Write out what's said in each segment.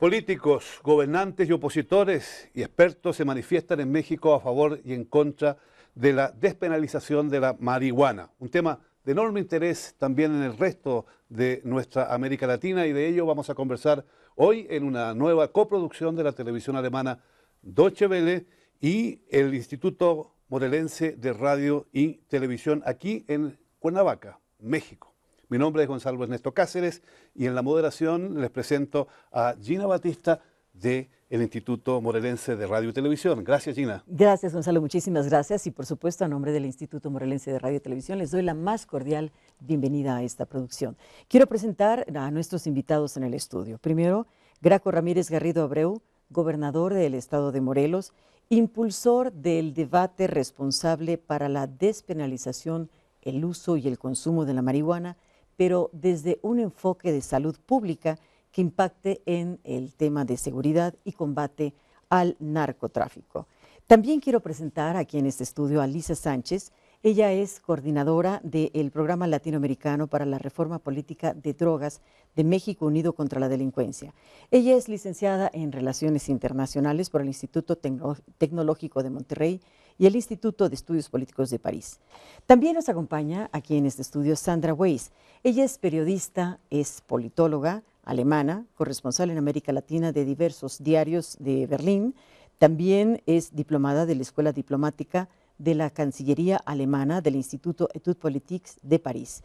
Políticos, gobernantes y opositores y expertos se manifiestan en México a favor y en contra de la despenalización de la marihuana, un tema de enorme interés también en el resto de nuestra América Latina, y de ello vamos a conversar hoy en una nueva coproducción de la televisión alemana Deutsche Welle y el Instituto Morelense de Radio y Televisión aquí en Cuernavaca, México. Mi nombre es Gonzalo Ernesto Cáceres y en la moderación les presento a Gina Batista del Instituto Morelense de Radio y Televisión. Gracias, Gina. Gracias, Gonzalo, muchísimas gracias. Y por supuesto, a nombre del Instituto Morelense de Radio y Televisión, les doy la más cordial bienvenida a esta producción. Quiero presentar a nuestros invitados en el estudio. Primero, Graco Ramírez Garrido Abreu, gobernador del estado de Morelos, impulsor del debate responsable para la despenalización, el uso y el consumo de la marihuana, pero desde un enfoque de salud pública que impacte en el tema de seguridad y combate al narcotráfico. También quiero presentar aquí en este estudio a Lisa Sánchez. Ella es coordinadora del Programa Latinoamericano para la Reforma Política de Drogas de México Unido contra la Delincuencia. Ella es licenciada en Relaciones Internacionales por el Instituto Tecnológico de Monterrey y el Instituto de Estudios Políticos de París. También nos acompaña aquí en este estudio Sandra Weiss. Ella es periodista, es politóloga alemana, corresponsal en América Latina de diversos diarios de Berlín. También es diplomada de la Escuela Diplomática de la Cancillería Alemana del Instituto Études Politiques de París.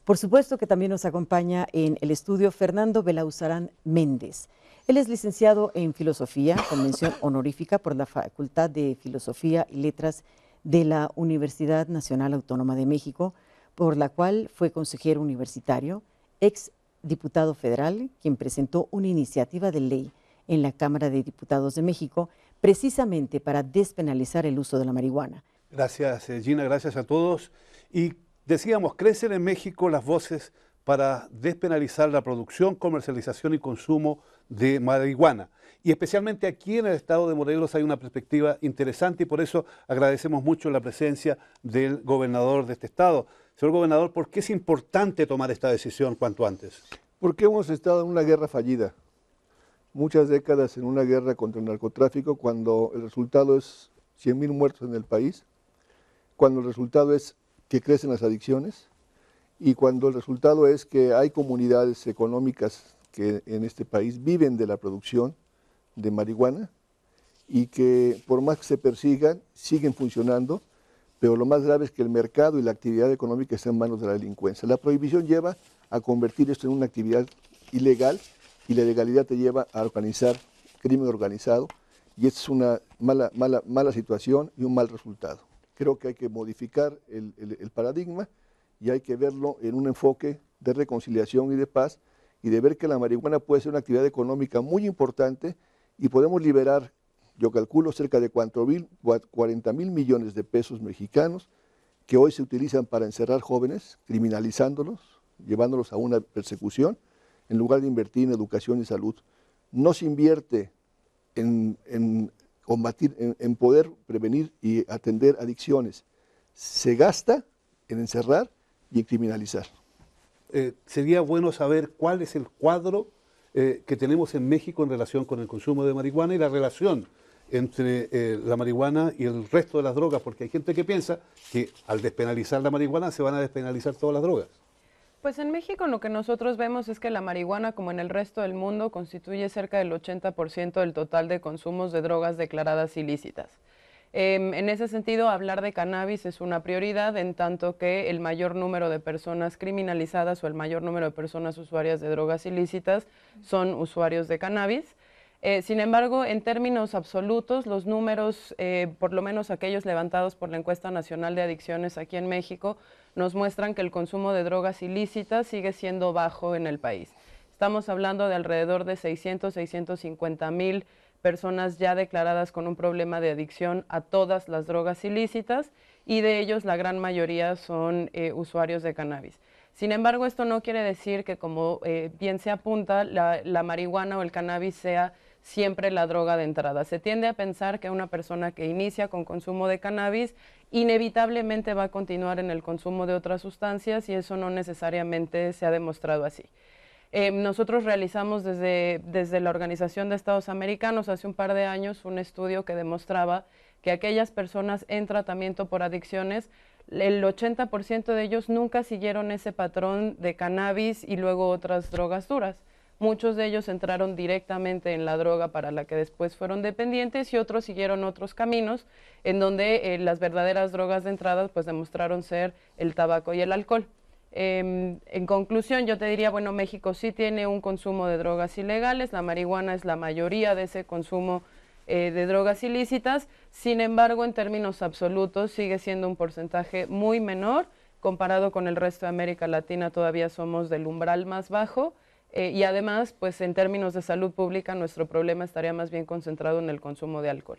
Por supuesto que también nos acompaña en el estudio Fernando Belauzarán Méndez. Él es licenciado en Filosofía, con mención honorífica por la Facultad de Filosofía y Letras de la Universidad Nacional Autónoma de México, por la cual fue consejero universitario, ex diputado federal, quien presentó una iniciativa de ley en la Cámara de Diputados de México, precisamente para despenalizar el uso de la marihuana. Gracias, Gina, gracias a todos. Y decíamos, crecen en México las voces para despenalizar la producción, comercialización y consumo de marihuana. Y especialmente aquí en el estado de Morelos hay una perspectiva interesante y por eso agradecemos mucho la presencia del gobernador de este estado. Señor gobernador, ¿por qué es importante tomar esta decisión cuanto antes? Porque hemos estado en una guerra fallida, muchas décadas en una guerra contra el narcotráfico, cuando el resultado es 100,000 muertos en el país, cuando el resultado es que crecen las adicciones y cuando el resultado es que hay comunidades económicas que en este país viven de la producción de marihuana y que por más que se persigan, siguen funcionando, pero lo más grave es que el mercado y la actividad económica están en manos de la delincuencia. La prohibición lleva a convertir esto en una actividad ilegal y la ilegalidad te lleva a organizar crimen organizado y esta es una mala situación y un mal resultado. Creo que hay que modificar el paradigma y hay que verlo en un enfoque de reconciliación y de paz y de ver que la marihuana puede ser una actividad económica muy importante y podemos liberar, yo calculo, cerca de 40,000 millones de pesos mexicanos que hoy se utilizan para encerrar jóvenes, criminalizándolos, llevándolos a una persecución, en lugar de invertir en educación y salud. No se invierte en combatir, en poder prevenir y atender adicciones. Se gasta en encerrar y en criminalizar. Sería bueno saber cuál es el cuadro que tenemos en México en relación con el consumo de marihuana y la relación entre la marihuana y el resto de las drogas, porque hay gente que piensa que al despenalizar la marihuana se van a despenalizar todas las drogas. Pues en México lo que nosotros vemos es que la marihuana, como en el resto del mundo, constituye cerca del 80% del total de consumos de drogas declaradas ilícitas. En ese sentido, hablar de cannabis es una prioridad, en tanto que el mayor número de personas criminalizadas o el mayor número de personas usuarias de drogas ilícitas son usuarios de cannabis. Sin embargo, en términos absolutos, los números, por lo menos aquellos levantados por la Encuesta Nacional de Adicciones aquí en México, nos muestran que el consumo de drogas ilícitas sigue siendo bajo en el país. Estamos hablando de alrededor de 650,000 personas ya declaradas con un problema de adicción a todas las drogas ilícitas y de ellos la gran mayoría son usuarios de cannabis. Sin embargo, esto no quiere decir que, como bien se apunta, la marihuana o el cannabis sea siempre la droga de entrada. Se tiende a pensar que una persona que inicia con consumo de cannabis inevitablemente va a continuar en el consumo de otras sustancias y eso no necesariamente se ha demostrado así. Nosotros realizamos desde la Organización de Estados Americanos hace un par de años un estudio que demostraba que aquellas personas en tratamiento por adicciones, el 80% de ellos nunca siguieron ese patrón de cannabis y luego otras drogas duras. Muchos de ellos entraron directamente en la droga para la que después fueron dependientes y otros siguieron otros caminos en donde las verdaderas drogas de entrada pues demostraron ser el tabaco y el alcohol. En conclusión, yo te diría, bueno, México sí tiene un consumo de drogas ilegales, la marihuana es la mayoría de ese consumo de drogas ilícitas, sin embargo, en términos absolutos sigue siendo un porcentaje muy menor, comparado con el resto de América Latina todavía somos del umbral más bajo, y además, pues en términos de salud pública, nuestro problema estaría más bien concentrado en el consumo de alcohol.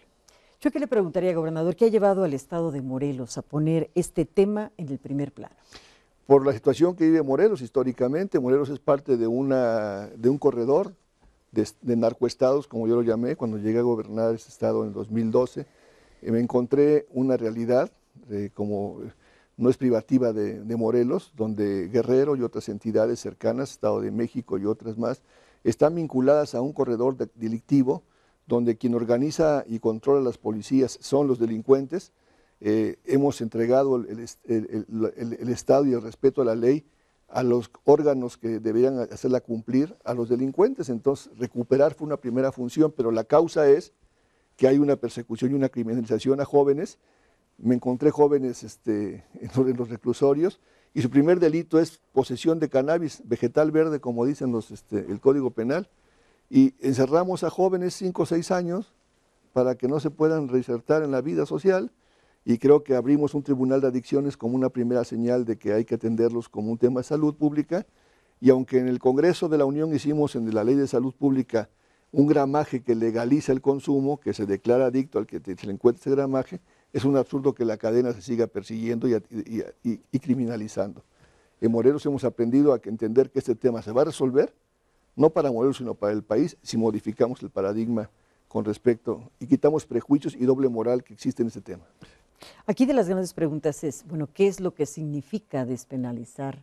Yo que le preguntaría, gobernador, ¿qué ha llevado al estado de Morelos a poner este tema en el primer plano? Por la situación que vive Morelos históricamente. Morelos es parte de un corredor de narcoestados, como yo lo llamé, cuando llegué a gobernar ese estado en el 2012. Me encontré una realidad, como no es privativa de Morelos, donde Guerrero y otras entidades cercanas, Estado de México y otras más, están vinculadas a un corredor delictivo, donde quien organiza y controla las policías son los delincuentes. Hemos entregado el Estado y el respeto a la ley a los órganos que deberían hacerla cumplir, a los delincuentes. Entonces, recuperar fue una primera función, pero la causa es que hay una persecución y una criminalización a jóvenes. Me encontré jóvenes en los reclusorios y su primer delito es posesión de cannabis, vegetal verde, como dicen el Código Penal, y encerramos a jóvenes 5 o 6 años para que no se puedan reinsertar en la vida social. Y creo que abrimos un tribunal de adicciones como una primera señal de que hay que atenderlos como un tema de salud pública. Y aunque en el Congreso de la Unión hicimos en la Ley de Salud Pública un gramaje que legaliza el consumo, que se declara adicto al que se le encuentre ese gramaje, es un absurdo que la cadena se siga persiguiendo y criminalizando. En Morelos hemos aprendido a entender que este tema se va a resolver, no para Morelos, sino para el país, si modificamos el paradigma con respecto y quitamos prejuicios y doble moral que existe en este tema. Aquí de las grandes preguntas es, bueno, ¿qué es lo que significa despenalizar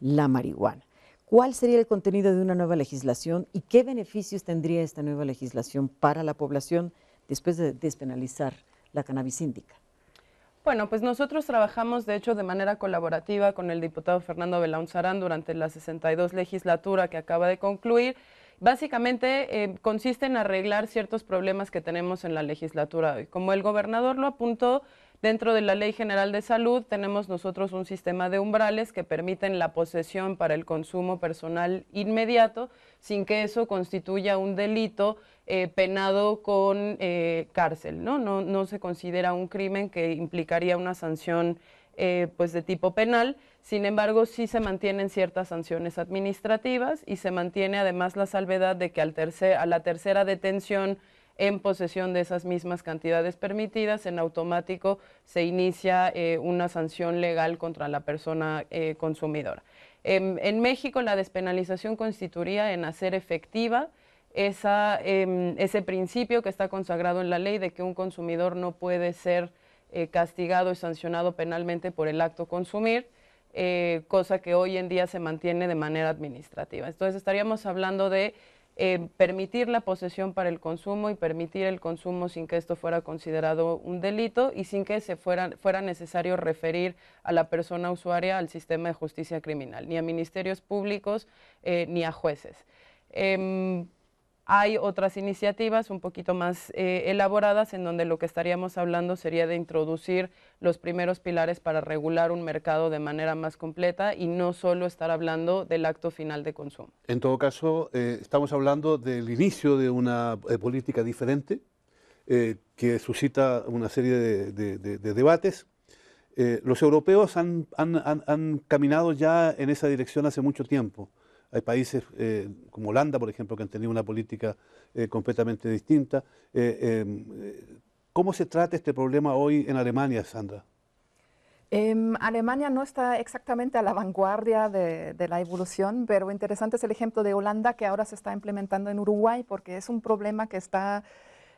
la marihuana? ¿Cuál sería el contenido de una nueva legislación y qué beneficios tendría esta nueva legislación para la población después de despenalizar la cannabis índica? Bueno, pues nosotros trabajamos, de hecho, de manera colaborativa con el diputado Fernando Belaúnde durante la 62 legislatura que acaba de concluir. Básicamente consiste en arreglar ciertos problemas que tenemos en la legislatura hoy. Como el gobernador lo apuntó, dentro de la Ley General de Salud tenemos nosotros un sistema de umbrales que permiten la posesión para el consumo personal inmediato sin que eso constituya un delito penado con cárcel, ¿no? No se considera un crimen que implicaría una sanción pues de tipo penal. Sin embargo, sí se mantienen ciertas sanciones administrativas y se mantiene además la salvedad de que a la tercera detención en posesión de esas mismas cantidades permitidas, en automático se inicia una sanción legal contra la persona consumidora. En México la despenalización constituiría en hacer efectiva ese principio que está consagrado en la ley de que un consumidor no puede ser castigado y sancionado penalmente por el acto consumir, cosa que hoy en día se mantiene de manera administrativa. Entonces estaríamos hablando de permitir la posesión para el consumo y permitir el consumo sin que esto fuera considerado un delito y sin que fuera necesario referir a la persona usuaria al sistema de justicia criminal, ni a ministerios públicos ni a jueces. Hay otras iniciativas un poquito más elaboradas en donde lo que estaríamos hablando sería de introducir los primeros pilares para regular un mercado de manera más completa y no solo estar hablando del acto final de consumo. En todo caso, estamos hablando del inicio de una política diferente que suscita una serie de debates. Los europeos han caminado ya en esa dirección hace mucho tiempo. Hay países como Holanda, por ejemplo, que han tenido una política completamente distinta. ¿Cómo se trata este problema hoy en Alemania, Sandra? Alemania no está exactamente a la vanguardia de la evolución, pero interesante es el ejemplo de Holanda que ahora se está implementando en Uruguay porque es un problema que está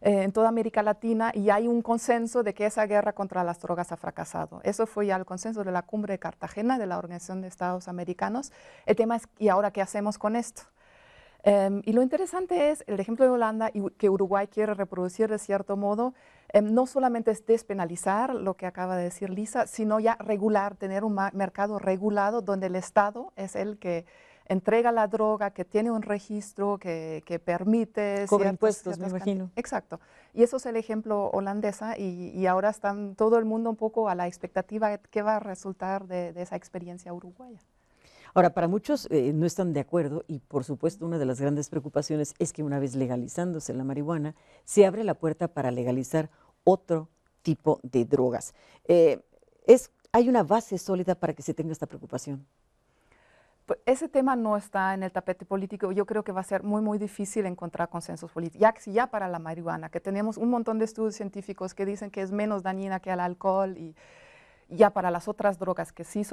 en toda América Latina, y hay un consenso de que esa guerra contra las drogas ha fracasado. Eso fue ya el consenso de la cumbre de Cartagena de la Organización de Estados Americanos. El tema es, ¿y ahora qué hacemos con esto? Y lo interesante es el ejemplo de Holanda y que Uruguay quiere reproducir de cierto modo, no solamente es despenalizar lo que acaba de decir Lisa, sino ya regular, tener un mercado regulado donde el Estado es el que entrega la droga, que tiene un registro, que permite... Cobra impuestos, me imagino. Exacto. Y eso es el ejemplo holandesa y ahora están todo el mundo un poco a la expectativa de qué va a resultar de esa experiencia uruguaya. Ahora, para muchos no están de acuerdo y por supuesto una de las grandes preocupaciones es que una vez legalizándose la marihuana, se abre la puerta para legalizar otro tipo de drogas. ¿Hay una base sólida para que se tenga esta preocupación? Pues ese tema no está en el tapete político. Yo creo que va a ser muy, muy difícil encontrar consensos políticos. Ya para la marihuana, que tenemos un montón de estudios científicos que dicen que es menos dañina que el alcohol, y ya para las otras drogas que sí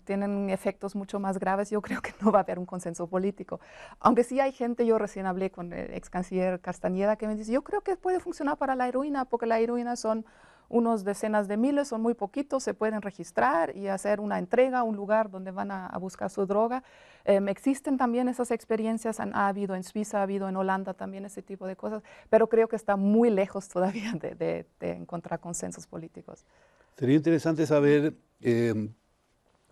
tienen efectos mucho más graves, yo creo que no va a haber un consenso político. Aunque sí hay gente, yo recién hablé con el ex canciller Castañeda, que me dice, yo creo que puede funcionar para la heroína, porque la heroína son unos decenas de miles, son muy poquitos, se pueden registrar y hacer una entrega a un lugar donde van a buscar su droga. Existen también esas experiencias, ha habido en Suiza, ha habido en Holanda también ese tipo de cosas, pero creo que está muy lejos todavía de encontrar consensos políticos. Sería interesante saber,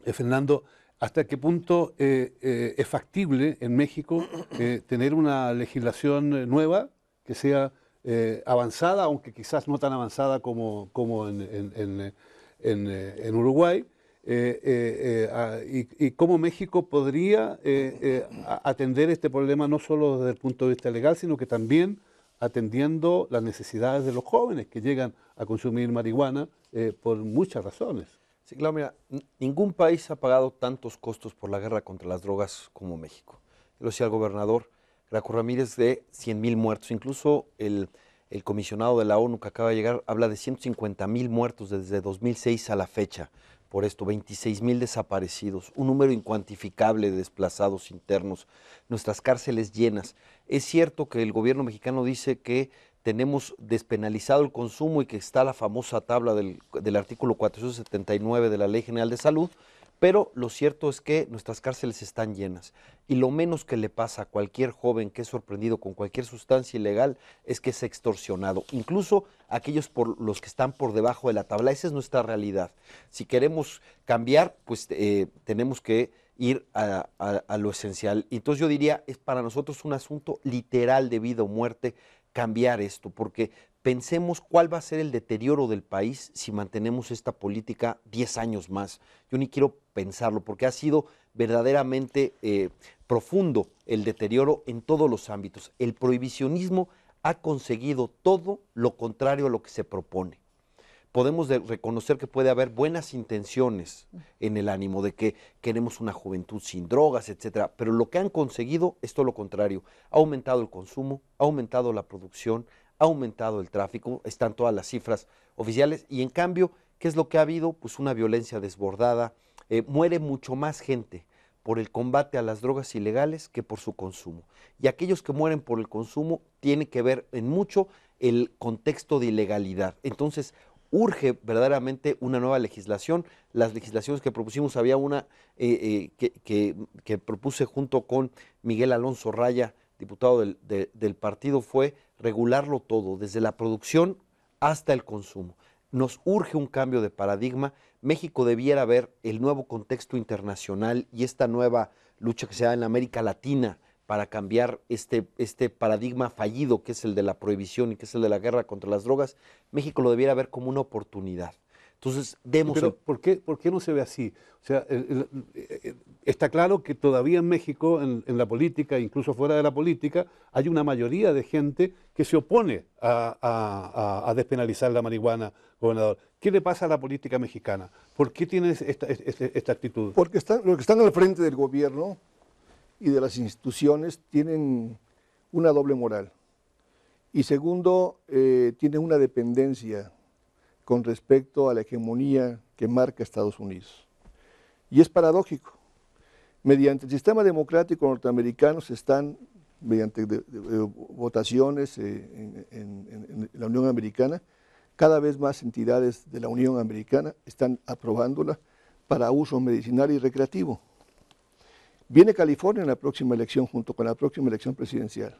Fernando, hasta qué punto es factible en México tener una legislación nueva que sea avanzada, aunque quizás no tan avanzada como en Uruguay, y cómo México podría atender este problema no solo desde el punto de vista legal, sino que también atendiendo las necesidades de los jóvenes que llegan a consumir marihuana por muchas razones. Sí, claro, mira, ningún país ha pagado tantos costos por la guerra contra las drogas como México. Lo decía el gobernador Graco Ramírez, de 100,000 muertos. Incluso el comisionado de la ONU que acaba de llegar habla de 150,000 muertos desde 2006 a la fecha. Por esto, 26,000 desaparecidos, un número incuantificable de desplazados internos, nuestras cárceles llenas. Es cierto que el gobierno mexicano dice que tenemos despenalizado el consumo y que está la famosa tabla del artículo 479 de la Ley General de Salud, pero lo cierto es que nuestras cárceles están llenas y lo menos que le pasa a cualquier joven que es sorprendido con cualquier sustancia ilegal es que es extorsionado, incluso aquellos por los que están por debajo de la tabla. Esa es nuestra realidad. Si queremos cambiar, pues tenemos que ir a lo esencial. Entonces yo diría, es para nosotros un asunto literal de vida o muerte cambiar esto, porque pensemos cuál va a ser el deterioro del país si mantenemos esta política 10 años más. Yo ni quiero pensarlo, porque ha sido verdaderamente profundo el deterioro en todos los ámbitos. El prohibicionismo ha conseguido todo lo contrario a lo que se propone. Podemos reconocer que puede haber buenas intenciones en el ánimo de que queremos una juventud sin drogas, etcétera, pero lo que han conseguido es todo lo contrario. Ha aumentado el consumo, ha aumentado la producción, ha aumentado el tráfico, están todas las cifras oficiales, y en cambio, ¿qué es lo que ha habido? Pues una violencia desbordada, muere mucho más gente por el combate a las drogas ilegales que por su consumo. Y aquellos que mueren por el consumo tienen que ver en mucho el contexto de ilegalidad. Entonces, urge verdaderamente una nueva legislación. Las legislaciones que propusimos, había una que propuse junto con Miguel Alonso Raya, diputado del partido, fue regularlo todo, desde la producción hasta el consumo. Nos urge un cambio de paradigma. México debiera ver el nuevo contexto internacional y esta nueva lucha que se da en América Latina para cambiar este paradigma fallido que es el de la prohibición y que es el de la guerra contra las drogas. México lo debiera ver como una oportunidad. Entonces, Pero ¿por qué no se ve así? O sea, está claro que todavía en México, en la política, incluso fuera de la política, hay una mayoría de gente que se opone a despenalizar la marihuana, gobernador. ¿Qué le pasa a la política mexicana? ¿Por qué tienes esta actitud? Porque los que están al frente del gobierno y de las instituciones tienen una doble moral. Y segundo, tienen una dependencia con respecto a la hegemonía que marca Estados Unidos. Y es paradójico. Mediante el sistema democrático norteamericano se están mediante votaciones en la Unión Americana. Cada vez más entidades de la Unión Americana están aprobándola para uso medicinal y recreativo. Viene California en la próxima elección, junto con la próxima elección presidencial.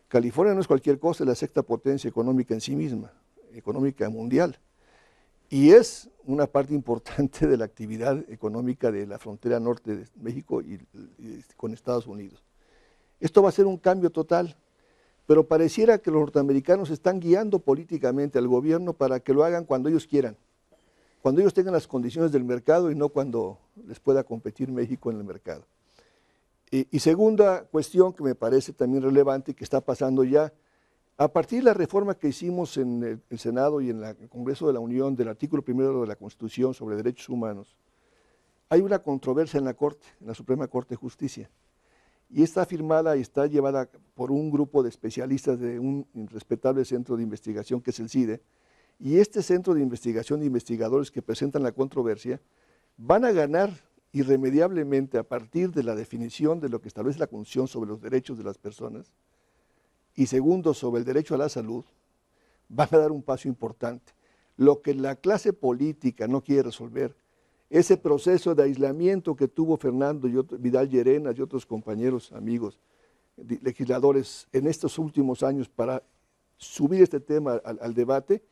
California no es cualquier cosa, es la sexta potencia económica en sí misma, económica mundial. Y es una parte importante de la actividad económica de la frontera norte de México y con Estados Unidos. Esto va a ser un cambio total, pero pareciera que los norteamericanos están guiando políticamente al gobierno para que lo hagan cuando ellos quieran, cuando ellos tengan las condiciones del mercado y no cuando les pueda competir México en el mercado. Y segunda cuestión que me parece también relevante, que está pasando ya, a partir de la reforma que hicimos en el Senado y en el Congreso de la Unión del artículo 1 de la Constitución sobre derechos humanos, hay una controversia en la Corte, en la Suprema Corte de Justicia, y está firmada y está llevada por un grupo de especialistas de un respetable centro de investigación que es el CIDE, y este centro de investigación de investigadores que presentan la controversia van a ganar irremediablemente a partir de la definición de lo que establece la Constitución sobre los derechos de las personas, y segundo, sobre el derecho a la salud, van a dar un paso importante. Lo que la clase política no quiere resolver, ese proceso de aislamiento que tuvo Fernando Vidal Llerena y otros compañeros, amigos, legisladores en estos últimos años para subir este tema al debate,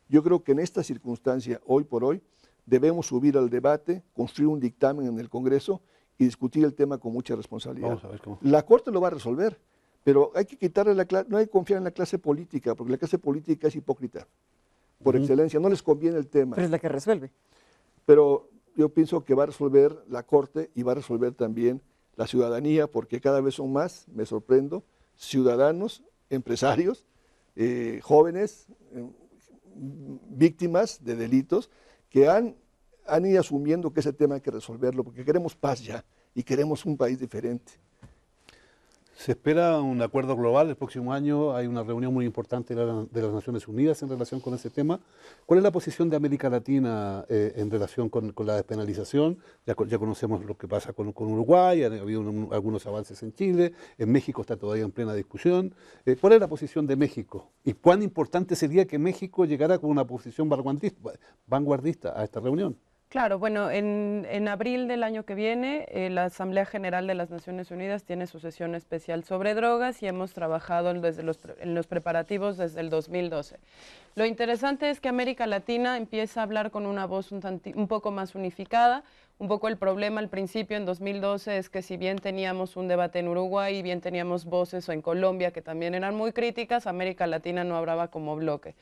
yo creo que en esta circunstancia, hoy por hoy, debemos subir al debate, construir un dictamen en el Congreso y discutir el tema con mucha responsabilidad. Vamos a ver cómo. La Corte lo va a resolver, pero hay que quitarle no hay que confiar en la clase política, porque la clase política es hipócrita, por excelencia, no les conviene el tema. Pero es la que resuelve. Pero yo pienso que va a resolver la Corte y va a resolver también la ciudadanía, porque cada vez son más, me sorprendo, ciudadanos, empresarios, jóvenes, víctimas de delitos, que han ido asumiendo que ese tema hay que resolverlo, porque queremos paz ya y queremos un país diferente. Se espera un acuerdo global el próximo año, hay una reunión muy importante de las Naciones Unidas en relación con ese tema. ¿Cuál es la posición de América Latina en relación con la despenalización? Ya conocemos lo que pasa con Uruguay, ha habido algunos avances en Chile, en México está todavía en plena discusión. ¿Cuál es la posición de México? ¿Y cuán importante sería que México llegara con una posición vanguardista a esta reunión? Claro, bueno, en abril del año que viene, la Asamblea General de las Naciones Unidas tiene su sesión especial sobre drogas y hemos trabajado en los preparativos desde el 2012. Lo interesante es que América Latina empieza a hablar con una voz un poco más unificada. Un poco el problema al principio, en 2012, es que si bien teníamos un debate en Uruguay y bien teníamos voces en Colombia que también eran muy críticas, América Latina no hablaba como bloque.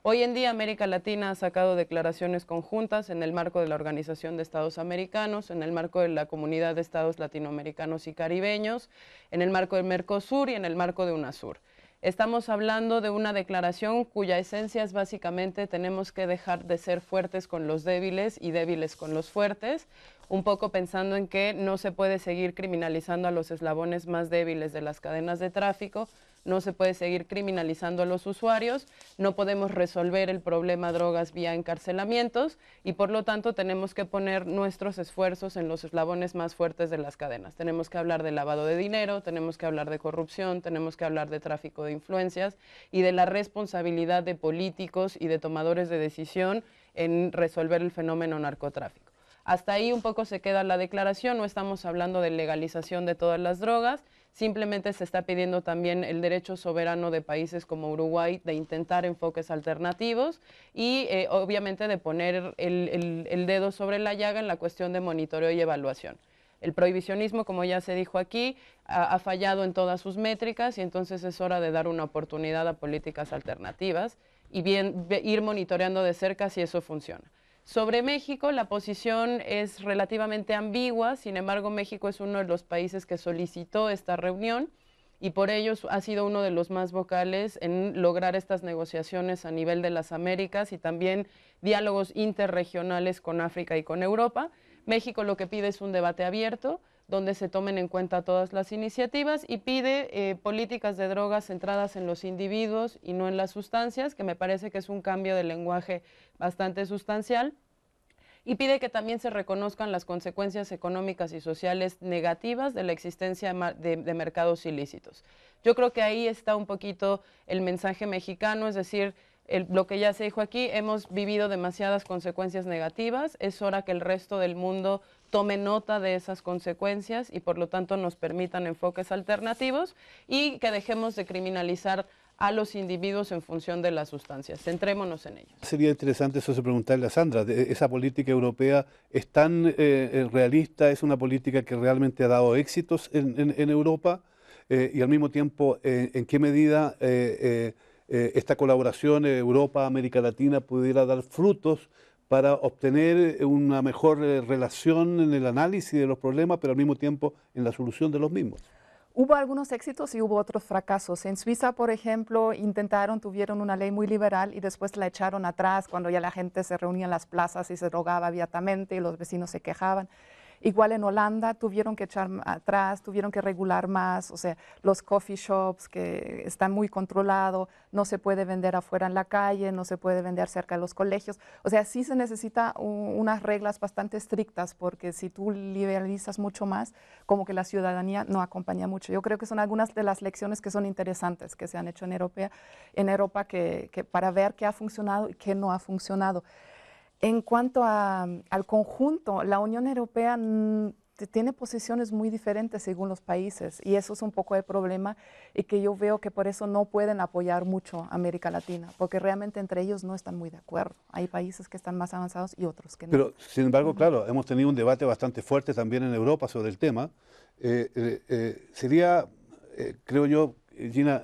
Hoy en día América Latina ha sacado declaraciones conjuntas en el marco de la Organización de Estados Americanos, en el marco de la Comunidad de Estados Latinoamericanos y Caribeños, en el marco del Mercosur y en el marco de UNASUR. Estamos hablando de una declaración cuya esencia es básicamente tenemos que dejar de ser fuertes con los débiles y débiles con los fuertes, un poco pensando en que no se puede seguir criminalizando a los eslabones más débiles de las cadenas de tráfico, no se puede seguir criminalizando a los usuarios, no podemos resolver el problema drogas vía encarcelamientos y por lo tanto tenemos que poner nuestros esfuerzos en los eslabones más fuertes de las cadenas. Tenemos que hablar de lavado de dinero, tenemos que hablar de corrupción, tenemos que hablar de tráfico de influencias y de la responsabilidad de políticos y de tomadores de decisión en resolver el fenómeno narcotráfico. Hasta ahí un poco se queda la declaración, no estamos hablando de legalización de todas las drogas, simplemente se está pidiendo también el derecho soberano de países como Uruguay de intentar enfoques alternativos y obviamente de poner el dedo sobre la llaga en la cuestión de monitoreo y evaluación. El prohibicionismo, como ya se dijo aquí, ha fallado en todas sus métricas y entonces es hora de dar una oportunidad a políticas alternativas y ir monitoreando de cerca si eso funciona. Sobre México, la posición es relativamente ambigua, sin embargo, México es uno de los países que solicitó esta reunión y por ello ha sido uno de los más vocales en lograr estas negociaciones a nivel de las Américas y también diálogos interregionales con África y con Europa. México lo que pide es un debate abierto, donde se tomen en cuenta todas las iniciativas y pide políticas de drogas centradas en los individuos y no en las sustancias, que me parece que es un cambio de lenguaje bastante sustancial. y pide que también se reconozcan las consecuencias económicas y sociales negativas de la existencia de mercados ilícitos. Yo creo que ahí está un poquito el mensaje mexicano, es decir, lo que ya se dijo aquí, hemos vivido demasiadas consecuencias negativas, es hora que el resto del mundo tome nota de esas consecuencias y por lo tanto nos permitan enfoques alternativos y que dejemos de criminalizar a los individuos en función de las sustancias. Centrémonos en ellos. Sería interesante eso preguntarle a Sandra, ¿esa política europea es tan realista, es una política que realmente ha dado éxitos en Europa? Y al mismo tiempo, ¿en qué medida esta colaboración Europa-América Latina pudiera dar frutos para obtener una mejor relación en el análisis de los problemas, pero al mismo tiempo en la solución de los mismos? Hubo algunos éxitos y hubo otros fracasos. En Suiza, por ejemplo, tuvieron una ley muy liberal y después la echaron atrás cuando ya la gente se reunía en las plazas y se drogaba abiertamente y los vecinos se quejaban. Igual en Holanda tuvieron que echar atrás, tuvieron que regular más, o sea, los coffee shops que están muy controlados, no se puede vender afuera en la calle, no se puede vender cerca de los colegios. O sea, sí se necesita unas reglas bastante estrictas porque si tú liberalizas mucho más, como que la ciudadanía no acompaña mucho. Yo creo que son algunas de las lecciones que son interesantes que se han hecho en Europa que para ver qué ha funcionado y qué no ha funcionado. En cuanto al conjunto, la Unión Europea tiene posiciones muy diferentes según los países y eso es un poco el problema y que yo veo que por eso no pueden apoyar mucho a América Latina, porque realmente entre ellos no están muy de acuerdo. Hay países que están más avanzados y otros que no. Pero, sin embargo, claro, hemos tenido un debate bastante fuerte también en Europa sobre el tema. Sería, creo yo, Gina,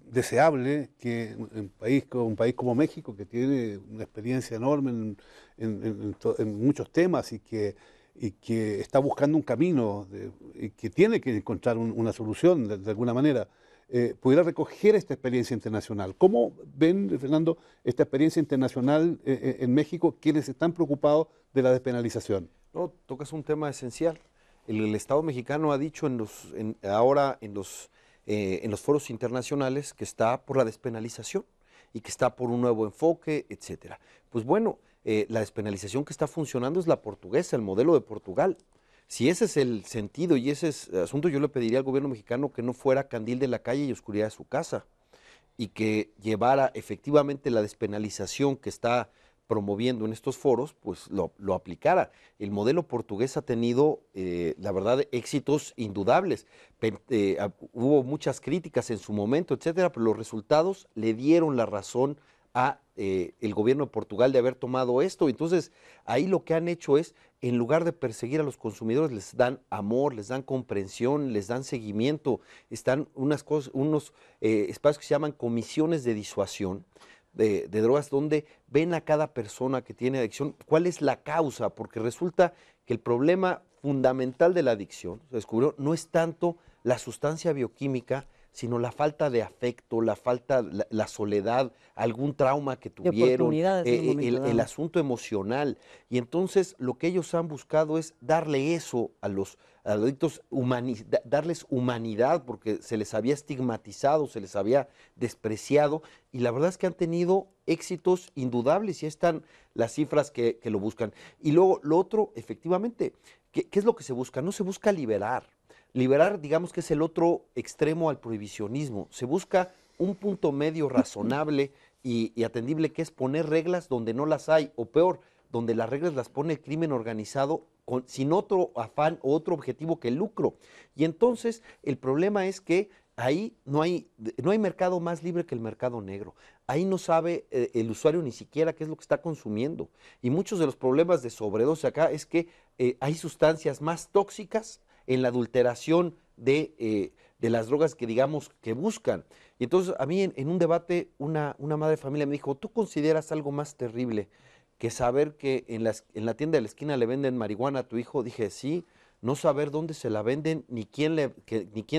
deseable que un país como México, que tiene una experiencia enorme en muchos temas y que está buscando un camino y que tiene que encontrar una solución de alguna manera, pudiera recoger esta experiencia internacional. ¿Cómo ven, Fernando, esta experiencia internacional en México, quienes están preocupados de la despenalización? No, tocas un tema esencial. El Estado mexicano ha dicho ahora en los foros internacionales que está por la despenalización y que está por un nuevo enfoque, etcétera. Pues bueno, la despenalización que está funcionando es la portuguesa, el modelo de Portugal. Si ese es el sentido y ese es el asunto, yo le pediría al gobierno mexicano que no fuera candil de la calle y oscuridad de su casa y que llevara efectivamente la despenalización que está promoviendo en estos foros, pues lo aplicara. El modelo portugués ha tenido, la verdad, éxitos indudables. Hubo muchas críticas en su momento, etcétera, pero los resultados le dieron la razón a el gobierno de Portugal de haber tomado esto. Entonces, ahí lo que han hecho es, en lugar de perseguir a los consumidores, les dan amor, les dan comprensión, les dan seguimiento. Están unos espacios que se llaman comisiones de disuasión de drogas, donde ven a cada persona que tiene adicción cuál es la causa, porque resulta que el problema fundamental de la adicción, se descubrió, no es tanto la sustancia bioquímica, sino la falta de afecto, la soledad, algún trauma que tuvieron, el asunto emocional. Y entonces lo que ellos han buscado es darle eso a los adictos, darles humanidad, porque se les había estigmatizado, se les había despreciado, y la verdad es que han tenido éxitos indudables, y están las cifras que lo buscan. Y luego lo otro, efectivamente, ¿qué es lo que se busca? No se busca liberar. Liberar, digamos que es el otro extremo al prohibicionismo. Se busca un punto medio razonable y atendible, que es poner reglas donde no las hay, o peor, donde las reglas las pone el crimen organizado sin otro afán o otro objetivo que el lucro. Y entonces el problema es que ahí no hay mercado más libre que el mercado negro. Ahí no sabe el usuario ni siquiera qué es lo que está consumiendo. Y muchos de los problemas de sobredosis acá es que hay sustancias más tóxicas en la adulteración de las drogas que, digamos, que buscan. Y entonces a mí en un debate una madre de familia me dijo, ¿tú consideras algo más terrible que saber que en la tienda de la esquina le venden marihuana a tu hijo? Dije, sí, no saber dónde se la venden, ni quién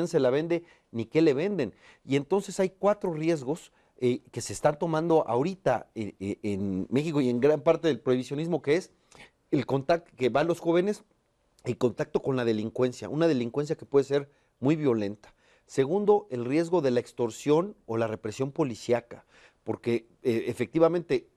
se la vende, ni qué le venden. Y entonces hay 4 riesgos que se están tomando ahorita en México y en gran parte del prohibicionismo, que es el contacto que van los jóvenes, el contacto con la delincuencia, una delincuencia que puede ser muy violenta. Segundo, el riesgo de la extorsión o la represión policíaca, porque efectivamente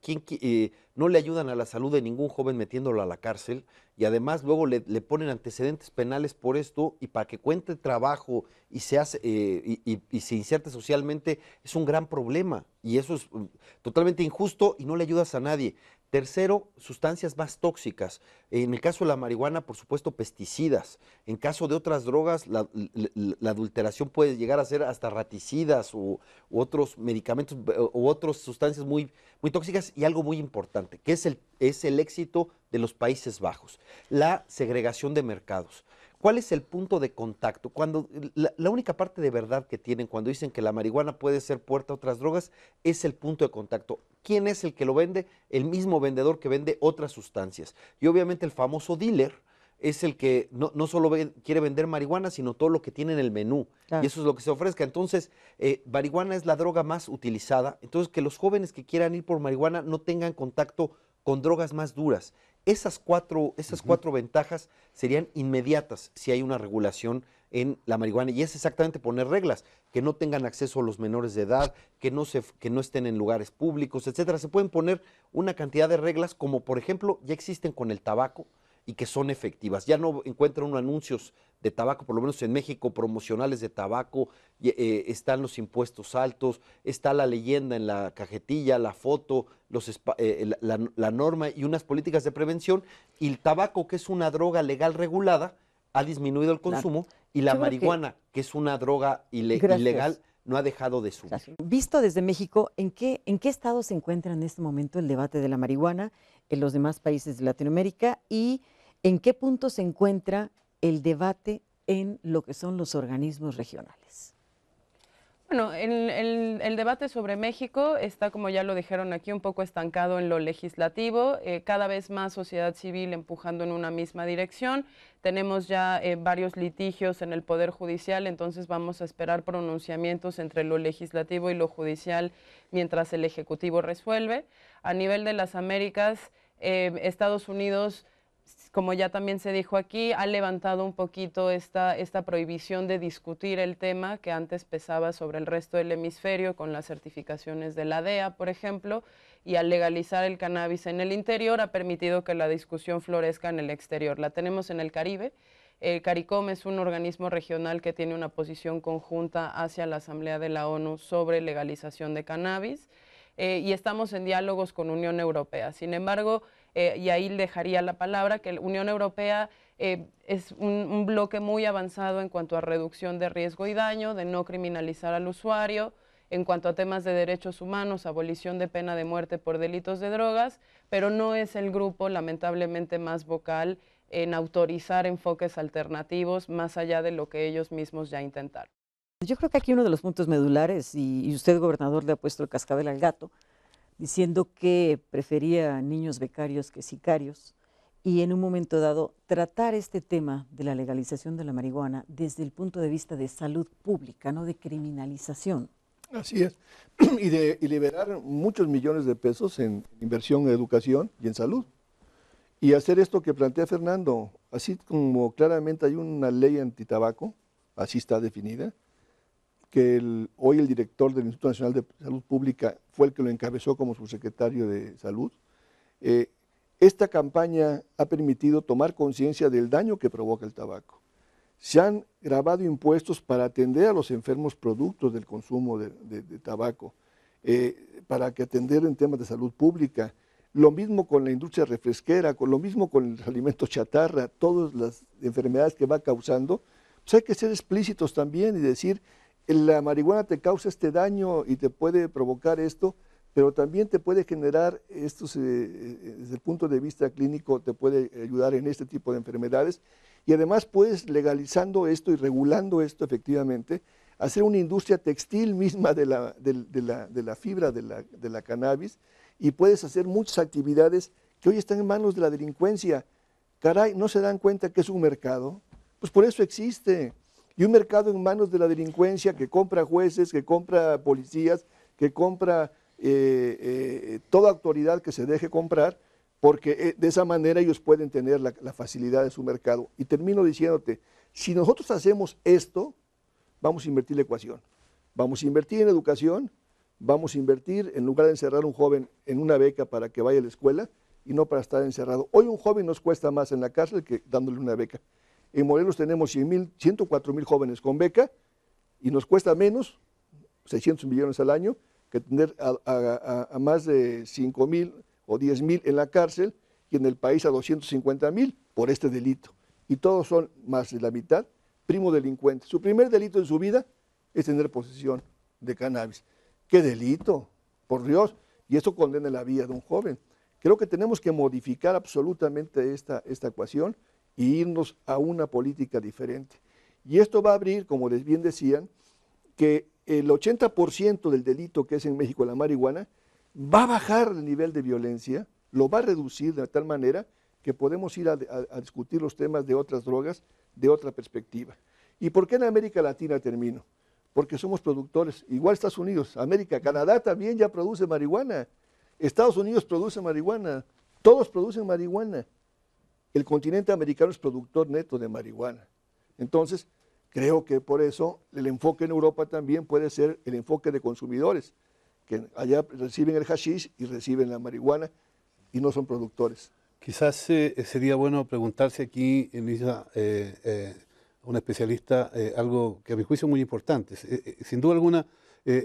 no le ayudan a la salud de ningún joven metiéndolo a la cárcel, y además luego le ponen antecedentes penales por esto, y para que cuente trabajo y se inserte socialmente es un gran problema, y eso es totalmente injusto y no le ayudas a nadie. Tercero, sustancias más tóxicas. En el caso de la marihuana, por supuesto, pesticidas. En caso de otras drogas, la adulteración puede llegar a ser hasta raticidas u otros medicamentos u otras sustancias muy tóxicas, y algo muy importante, que es el éxito de los Países Bajos, la segregación de mercados. ¿Cuál es el punto de contacto? Cuando la única parte de verdad que tienen cuando dicen que la marihuana puede ser puerta a otras drogas es el punto de contacto. ¿Quién es el que lo vende? El mismo vendedor que vende otras sustancias. Y obviamente el famoso dealer es el que no solo quiere vender marihuana, sino todo lo que tiene en el menú. Claro. Y eso es lo que se ofrezca. Entonces, marihuana es la droga más utilizada. Entonces, que los jóvenes que quieran ir por marihuana no tengan contacto con drogas más duras. Esas cuatro ventajas serían inmediatas si hay una regulación en la marihuana, y es exactamente poner reglas, que no tengan acceso a los menores de edad, que no estén en lugares públicos, etcétera. Se pueden poner una cantidad de reglas, como por ejemplo ya existen con el tabaco y que son efectivas. Ya no encuentran unos anuncios de tabaco, por lo menos en México, promocionales de tabaco, están los impuestos altos, está la leyenda en la cajetilla, la foto, la norma y unas políticas de prevención, y el tabaco, que es una droga legal regulada, ha disminuido el consumo, claro. Y la marihuana, que es una droga ilegal, no ha dejado de subir. Gracias. Visto desde México, ¿en qué estado se encuentra en este momento el debate de la marihuana en los demás países de Latinoamérica, y en qué punto se encuentra el debate en lo que son los organismos regionales? Bueno, el debate sobre México está, como ya lo dijeron aquí, un poco estancado en lo legislativo, cada vez más sociedad civil empujando en una misma dirección. Tenemos ya varios litigios en el Poder Judicial, entonces vamos a esperar pronunciamientos entre lo legislativo y lo judicial mientras el Ejecutivo resuelve. A nivel de las Américas, Estados Unidos, como ya también se dijo aquí, ha levantado un poquito esta prohibición de discutir el tema que antes pesaba sobre el resto del hemisferio con las certificaciones de la DEA, por ejemplo, y al legalizar el cannabis en el interior ha permitido que la discusión florezca en el exterior. La tenemos en el Caribe. El CARICOM es un organismo regional que tiene una posición conjunta hacia la Asamblea de la ONU sobre legalización de cannabis, y estamos en diálogos con Unión Europea. Sin embargo, y ahí dejaría la palabra, que la Unión Europea es un bloque muy avanzado en cuanto a reducción de riesgo y daño, de no criminalizar al usuario, en cuanto a temas de derechos humanos, abolición de pena de muerte por delitos de drogas, pero no es el grupo, lamentablemente, más vocal en autorizar enfoques alternativos más allá de lo que ellos mismos ya intentaron. Yo creo que aquí uno de los puntos medulares, y usted, gobernador, le ha puesto el cascabel al gato, diciendo que prefería niños becarios que sicarios, y en un momento dado tratar este tema de la legalización de la marihuana desde el punto de vista de salud pública, no de criminalización. Así es, y liberar muchos millones de pesos en inversión en educación y en salud. Y hacer esto que plantea Fernando, así como claramente hay una ley antitabaco, así está definida, que hoy el director del Instituto Nacional de Salud Pública fue el que lo encabezó como subsecretario de Salud. Esta campaña ha permitido tomar conciencia del daño que provoca el tabaco. Se han grabado impuestos para atender a los enfermos productos del consumo de tabaco, para que atender en temas de salud pública. Lo mismo con la industria refresquera, lo mismo con los alimentos chatarra, todas las enfermedades que va causando. Pues hay que ser explícitos también y decir, la marihuana te causa este daño y te puede provocar esto, pero también te puede generar estos, desde el punto de vista clínico, te puede ayudar en este tipo de enfermedades. Y además puedes, legalizando esto y regulando esto efectivamente, hacer una industria textil misma de la fibra de la cannabis, y puedes hacer muchas actividades que hoy están en manos de la delincuencia. Caray, ¿no se dan cuenta que es un mercado? Pues por eso existe. Y un mercado en manos de la delincuencia que compra jueces, que compra policías, que compra toda autoridad que se deje comprar, porque de esa manera ellos pueden tener la facilidad de su mercado. Y termino diciéndote, si nosotros hacemos esto, vamos a invertir la ecuación. Vamos a invertir en educación, Vamos a invertir, en lugar de encerrar a un joven en una beca para que vaya a la escuela y no para estar encerrado. Hoy un joven nos cuesta más en la cárcel que dándole una beca. En Morelos tenemos 104,000 jóvenes con beca y nos cuesta menos, 600 millones al año, que tener a más de 5,000 o 10,000 en la cárcel y en el país a 250,000 por este delito. Y todos son más de la mitad primo delincuentes. Su primer delito en su vida es tener posesión de cannabis. ¡Qué delito! Por Dios. Y eso condena la vida de un joven. Creo que tenemos que modificar absolutamente esta ecuación e irnos a una política diferente. Y esto va a abrir, como bien decían, que el 80% del delito que es en México la marihuana va a bajar el nivel de violencia, lo va a reducir de tal manera que podemos ir a discutir los temas de otras drogas de otra perspectiva. ¿Y por qué en América Latina termino? Porque somos productores, igual Estados Unidos, América, Canadá también ya produce marihuana, Estados Unidos produce marihuana, todos producen marihuana. El continente americano es productor neto de marihuana. Entonces, creo que por eso el enfoque en Europa también puede ser el enfoque de consumidores, que allá reciben el hashish y reciben la marihuana y no son productores. Quizás sería bueno preguntarse aquí, Elisa, una especialista, algo que a mi juicio es muy importante. Sin duda alguna,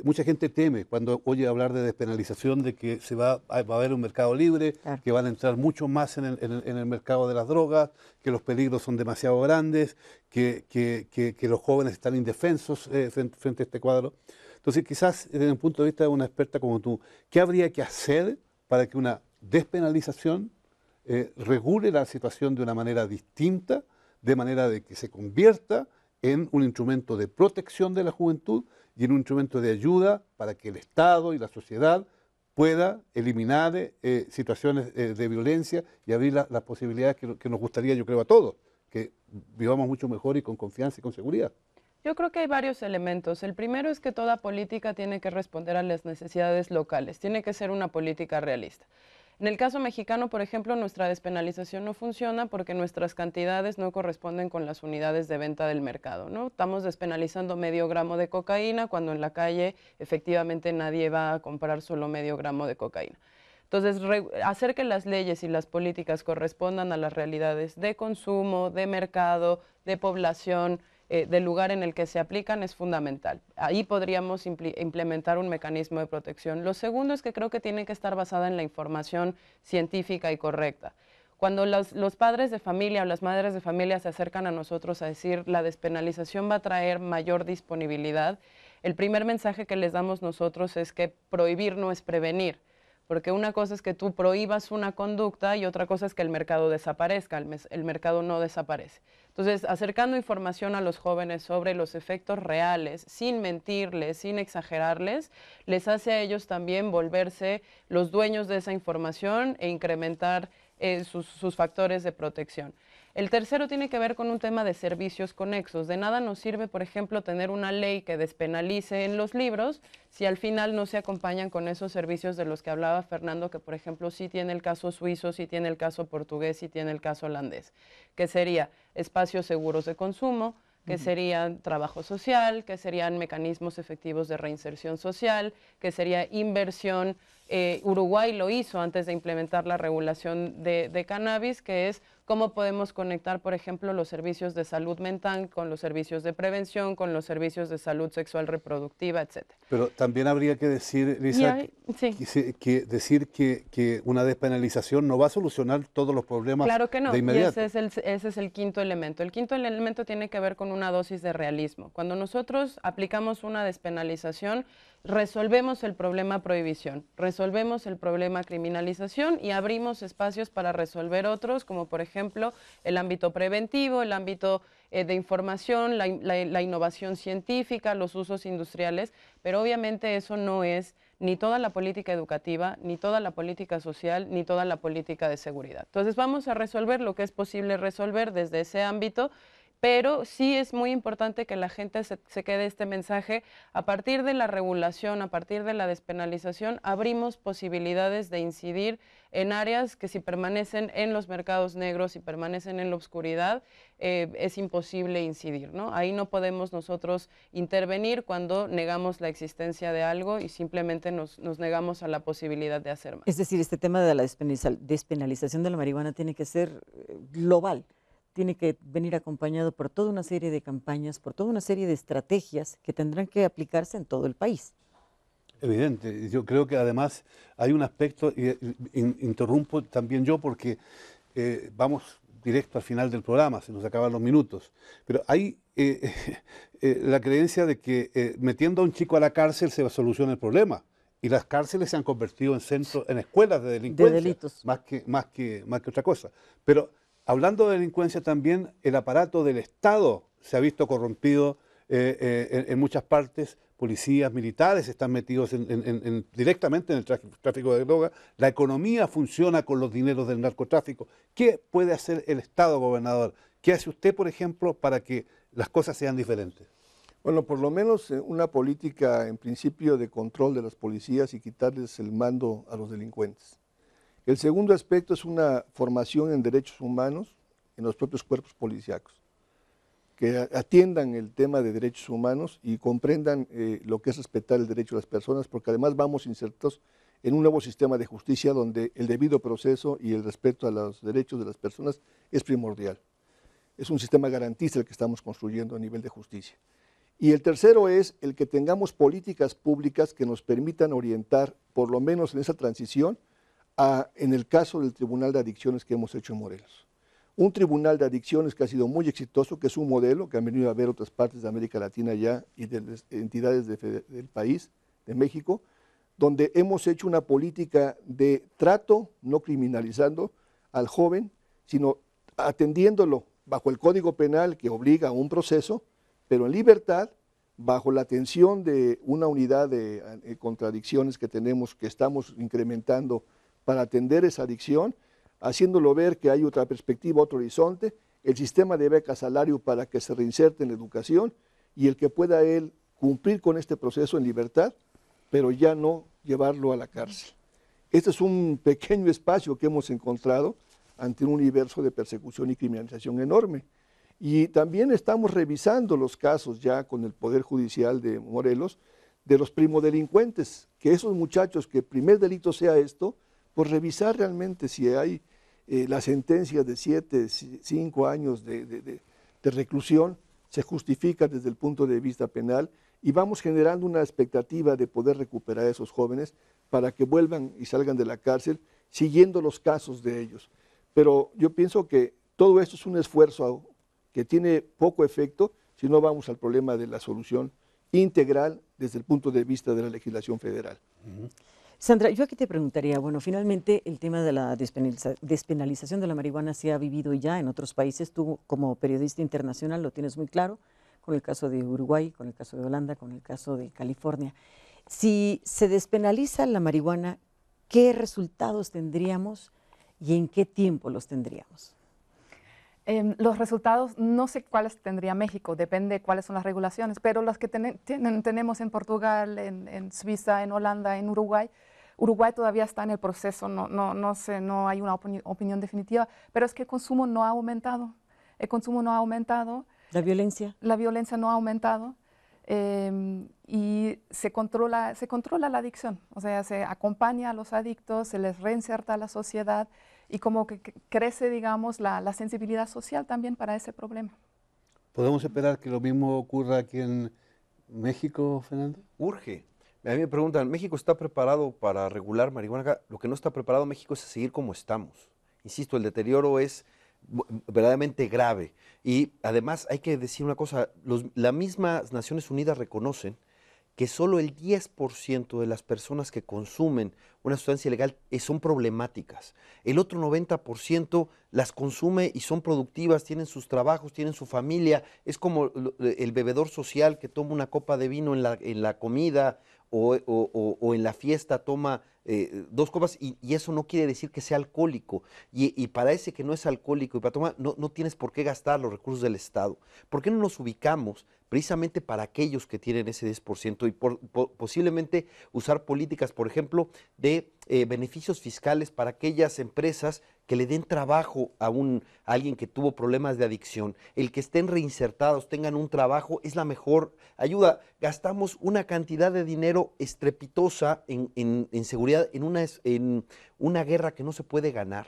mucha gente teme cuando oye hablar de despenalización, de que va a haber un mercado libre, claro, que van a entrar mucho más en el mercado de las drogas, que los peligros son demasiado grandes, que los jóvenes están indefensos frente a este cuadro. Entonces, quizás desde un punto de vista de una experta como tú, ¿qué habría que hacer para que una despenalización regule la situación de una manera distinta, de manera de que se convierta en un instrumento de protección de la juventud y en un instrumento de ayuda para que el Estado y la sociedad pueda eliminar situaciones de violencia y abrir las posibilidades que nos gustaría, yo creo, a todos, que vivamos mucho mejor y con confianza y con seguridad? Yo creo que hay varios elementos. El primero es que toda política tiene que responder a las necesidades locales, tiene que ser una política realista. En el caso mexicano, por ejemplo, nuestra despenalización no funciona porque nuestras cantidades no corresponden con las unidades de venta del mercado, ¿no? Estamos despenalizando medio gramo de cocaína cuando en la calle efectivamente nadie va a comprar solo medio gramo de cocaína. Entonces, hacer que las leyes y las políticas correspondan a las realidades de consumo, de mercado, de población, del lugar en el que se aplican es fundamental. Ahí podríamos implementar un mecanismo de protección. Lo segundo es que creo que tiene que estar basada en la información científica y correcta. Cuando los padres de familia o las madres de familia se acercan a nosotros a decir la despenalización va a traer mayor disponibilidad, el primer mensaje que les damos nosotros es que prohibir no es prevenir. Porque una cosa es que tú prohíbas una conducta y otra cosa es que el mercado desaparezca, el mercado no desaparece. Entonces, acercando información a los jóvenes sobre los efectos reales, sin mentirles, sin exagerarles, les hace a ellos también volverse los dueños de esa información e incrementar sus factores de protección. El tercero tiene que ver con un tema de servicios conexos. De nada nos sirve, por ejemplo, tener una ley que despenalice en los libros si al final no se acompañan con esos servicios de los que hablaba Fernando, que por ejemplo sí tiene el caso suizo, sí tiene el caso portugués, sí tiene el caso holandés, que sería espacios seguros de consumo, que serían trabajo social, que serían mecanismos efectivos de reinserción social, que sería inversión. Uruguay lo hizo antes de implementar la regulación de cannabis, que es cómo podemos conectar, por ejemplo, los servicios de salud mental con los servicios de prevención, con los servicios de salud sexual reproductiva, etc. Pero también habría que decir, Lisa, decir que una despenalización no va a solucionar todos los problemas. Claro que no, de inmediato. Y ese es el quinto elemento. El quinto elemento tiene que ver con una dosis de realismo. Cuando nosotros aplicamos una despenalización, resolvemos el problema prohibición, resolvemos el problema criminalización y abrimos espacios para resolver otros, como por ejemplo el ámbito preventivo, el ámbito de información, la innovación científica, los usos industriales, pero obviamente eso no es ni toda la política educativa, ni toda la política social, ni toda la política de seguridad. Entonces vamos a resolver lo que es posible resolver desde ese ámbito, pero sí es muy importante que la gente se quede este mensaje. A partir de la regulación, a partir de la despenalización, abrimos posibilidades de incidir en áreas que si permanecen en los mercados negros y permanecen en la oscuridad, es imposible incidir, ¿no? Ahí no podemos nosotros intervenir cuando negamos la existencia de algo y simplemente nos negamos a la posibilidad de hacer más. Es decir, este tema de la despenalización de la marihuana tiene que ser global, tiene que venir acompañado por toda una serie de campañas, por toda una serie de estrategias que tendrán que aplicarse en todo el país. Evidente, yo creo que además hay un aspecto, y interrumpo también yo porque vamos directo al final del programa, se nos acaban los minutos, pero hay la creencia de que metiendo a un chico a la cárcel se soluciona el problema, y las cárceles se han convertido en centros, en escuelas de delincuencia, de delitos, más que otra cosa. Pero hablando de delincuencia también, el aparato del Estado se ha visto corrompido en muchas partes. Policías, militares están metidos directamente en el tráfico de drogas. La economía funciona con los dineros del narcotráfico. ¿Qué puede hacer el Estado, gobernador? ¿Qué hace usted, por ejemplo, para que las cosas sean diferentes? Bueno, por lo menos una política en principio de control de las policías y quitarles el mando a los delincuentes. El segundo aspecto es una formación en derechos humanos en los propios cuerpos policíacos, que atiendan el tema de derechos humanos y comprendan lo que es respetar el derecho de las personas, porque además vamos insertos en un nuevo sistema de justicia donde el debido proceso y el respeto a los derechos de las personas es primordial. Es un sistema garantista el que estamos construyendo a nivel de justicia. Y el tercero es el que tengamos políticas públicas que nos permitan orientar, por lo menos en esa transición, en el caso del Tribunal de Adicciones que hemos hecho en Morelos. Un tribunal de adicciones que ha sido muy exitoso, que es un modelo que han venido a ver otras partes de América Latina ya y de las entidades del país, de México, donde hemos hecho una política de trato, no criminalizando al joven, sino atendiéndolo bajo el Código Penal que obliga a un proceso, pero en libertad, bajo la atención de una unidad de contradicciones que tenemos, que estamos incrementando para atender esa adicción, haciéndolo ver que hay otra perspectiva, otro horizonte, el sistema de beca salario para que se reinserte en la educación y el que pueda él cumplir con este proceso en libertad, pero ya no llevarlo a la cárcel. Este es un pequeño espacio que hemos encontrado ante un universo de persecución y criminalización enorme. Y también estamos revisando los casos ya con el Poder Judicial de Morelos de los primodelincuentes, que esos muchachos que el primer delito sea esto, pues revisar realmente si hay la sentencia de 7, 5 años de reclusión, se justifica desde el punto de vista penal y vamos generando una expectativa de poder recuperar a esos jóvenes para que vuelvan y salgan de la cárcel siguiendo los casos de ellos. Pero yo pienso que todo esto es un esfuerzo que tiene poco efecto si no vamos al problema de la solución integral desde el punto de vista de la legislación federal. Sandra, yo aquí te preguntaría, bueno, finalmente el tema de la despenalización de la marihuana se ha vivido ya en otros países. Tú como periodista internacional lo tienes muy claro, con el caso de Uruguay, con el caso de Holanda, con el caso de California. Si se despenaliza la marihuana, ¿qué resultados tendríamos y en qué tiempo los tendríamos? Los resultados, no sé cuáles tendría México, depende de cuáles son las regulaciones, pero las que tenemos en Portugal, en Suiza, en Holanda, en Uruguay, Uruguay todavía está en el proceso, no hay una opinión definitiva, pero es que el consumo no ha aumentado. El consumo no ha aumentado. ¿La violencia? La violencia no ha aumentado y se controla la adicción, o sea, se acompaña a los adictos, se les reinserta a la sociedad y como que crece, digamos, la sensibilidad social también para ese problema. ¿Podemos esperar que lo mismo ocurra aquí en México, Fernando? Urge. A mí me preguntan, ¿México está preparado para regular marihuana? Lo que no está preparado México es seguir como estamos. Insisto, el deterioro es verdaderamente grave. Y además hay que decir una cosa, las mismas Naciones Unidas reconocen que solo el 10% de las personas que consumen una sustancia ilegal son problemáticas. El otro 90% las consume y son productivas, tienen sus trabajos, tienen su familia. Es como el bebedor social que toma una copa de vino en la comida o en la fiesta toma 2 copas y eso no quiere decir que sea alcohólico. Y para ese que no es alcohólico y para tomar, no tienes por qué gastar los recursos del Estado. ¿Por qué no nos ubicamos precisamente para aquellos que tienen ese 10% y posiblemente usar políticas, por ejemplo, de beneficios fiscales para aquellas empresas que le den trabajo a alguien que tuvo problemas de adicción? El que estén reinsertados, tengan un trabajo, es la mejor ayuda. Gastamos una cantidad de dinero estrepitosa en seguridad, en una guerra que no se puede ganar.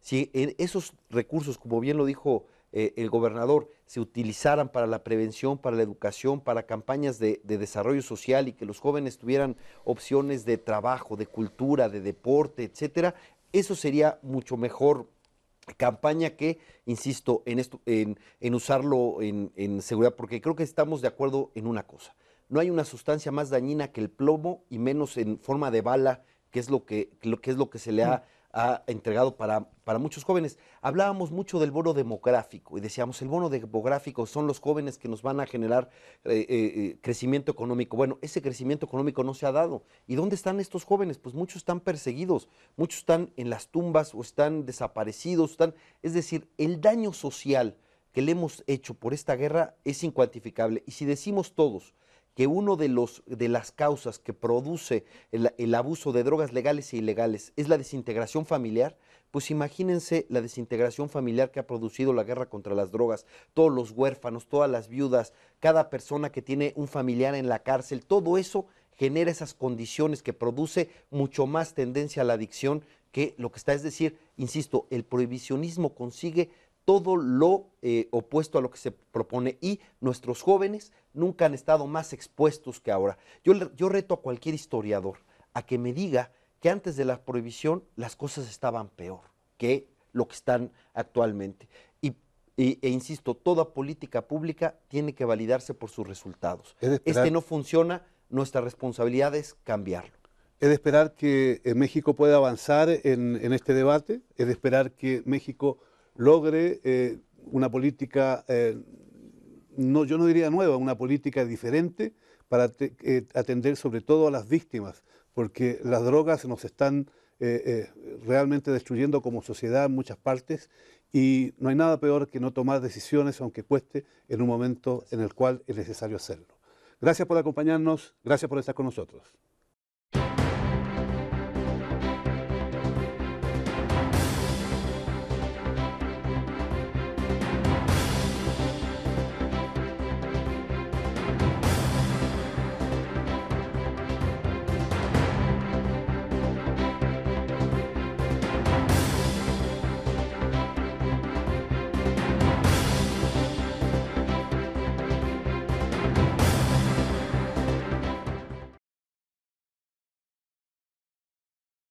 Si esos recursos, como bien lo dijo el gobernador, se utilizaran para la prevención, para la educación, para campañas de desarrollo social y que los jóvenes tuvieran opciones de trabajo, de cultura, de deporte, etcétera, eso sería mucho mejor campaña que, insisto, en usarlo en seguridad, porque creo que estamos de acuerdo en una cosa: no hay una sustancia más dañina que el plomo, y menos en forma de bala, que es lo que se le ha entregado para muchos jóvenes. Hablábamos mucho del bono demográfico y decíamos, el bono demográfico son los jóvenes que nos van a generar crecimiento económico. Bueno, ese crecimiento económico no se ha dado. ¿Y dónde están estos jóvenes? Pues muchos están perseguidos, muchos están en las tumbas o están desaparecidos. Es decir, el daño social que le hemos hecho por esta guerra es incuantificable. Y si decimos todos que uno de las causas que produce el abuso de drogas legales e ilegales es la desintegración familiar, pues imagínense la desintegración familiar que ha producido la guerra contra las drogas, todos los huérfanos, todas las viudas, cada persona que tiene un familiar en la cárcel, todo eso genera esas condiciones que produce mucho más tendencia a la adicción que lo que está. Es decir, insisto, el prohibicionismo consigue todo lo opuesto a lo que se propone, y nuestros jóvenes nunca han estado más expuestos que ahora. Yo reto a cualquier historiador a que me diga que antes de la prohibición las cosas estaban peor que lo que están actualmente. E insisto, toda política pública tiene que validarse por sus resultados. Este no funciona, nuestra responsabilidad es cambiarlo. Es de esperar que México pueda avanzar en este debate, es de esperar que México logre una política, yo no diría nueva, una política diferente para atender sobre todo a las víctimas, porque las drogas nos están realmente destruyendo como sociedad en muchas partes, y no hay nada peor que no tomar decisiones, aunque cueste, en un momento en el cual es necesario hacerlo. Gracias por acompañarnos, gracias por estar con nosotros.